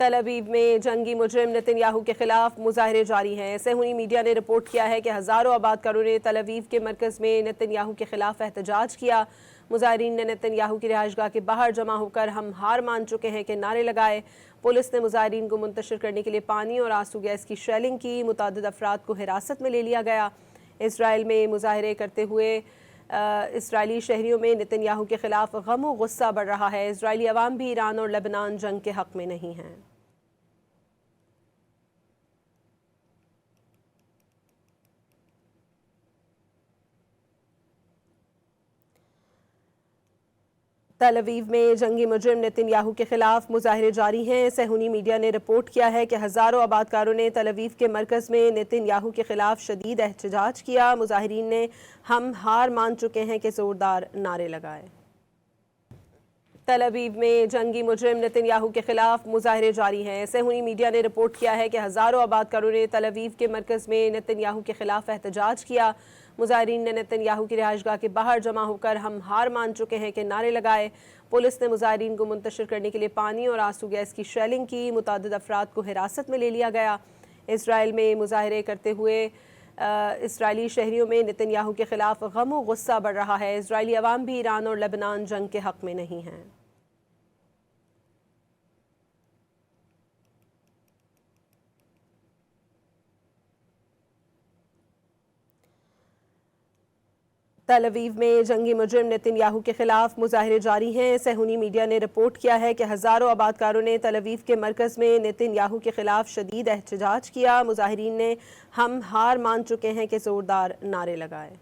तल अवीव में जंगी मुजरिम नेतन्याहू के खिलाफ मुजाहरे जारी हैं। सेहूनी मीडिया ने रिपोर्ट किया है कि हज़ारों आबादकारों ने तल अवीव के मरकज़ में नेतन्याहू के खिलाफ एहतजाज किया। मुजाहरीन ने नेतन्याहू की रिहाइशगाह के बाहर जमा होकर हम हार मान चुके हैं के नारे लगाए। पुलिस ने मुजाहरीन को मुंतशिर करने के लिए पानी और आंसू गैस की शेलिंग की। मुतअद्दिद अफराद को हिरासत में ले लिया गया। इसराइल में मुजाहरे करते हुए इसराइली शहरियों में नेतन्याहू के खिलाफ गम और गुस्सा बढ़ रहा है। इसराइली अवाम भी ईरान और लेबनान जंग के हक़ में नहीं हैं। तल अवीव में जंगी मुजरिम नेतन्याहू के खिलाफ मुजाहरे जारी हैं। सेहूनी मीडिया ने रिपोर्ट किया है कि हज़ारों आबादकारों ने तल अवीव के मरकज़ में नेतन्याहू के खिलाफ शदीद एहतजाज किया। मुजाहरीन ने हम हार मान चुके हैं के ज़ोरदार नारे लगाए। तल अवीव में जंगी मुजरिम नेतन्याहू के खिलाफ मुजाहरे जारी हैं। सेहूनी मीडिया ने रिपोर्ट किया है कि हज़ारों आबादकारों ने तल अवीव के मरकज़ में नेतन्याहू के खिलाफ एहतजाज किया। मुजाहरीन ने नेतन्याहू की रिहाइशगाह के बाहर जमा होकर हम हार मान चुके हैं के नारे लगाए। पुलिस ने मुजाहरीन को मुंतशिर करने के लिए पानी और आंसू गैस की शेलिंग की। मुतअद्दिद अफराद को हिरासत में ले लिया गया। इसराइल में मुजाहरे करते हुए इसराइली शहरियों में नेतन्याहू के खिलाफ गम और गुस्सा बढ़ रहा है। इसराइली अवाम भी ईरान और लेबनान जंग के हक़ में नहीं हैं। तल अवीव में जंगी मुजरिम नेतन्याहू के खिलाफ मुजाहरे जारी हैं। सेहूनी मीडिया ने रिपोर्ट किया है कि हज़ारों आबादकारों ने तल अवीव के मरकज़ में नेतन्याहू के खिलाफ शदीद एहतजाज किया। मुजाहरीन ने हम हार मान चुके हैं के ज़ोरदार नारे लगाए।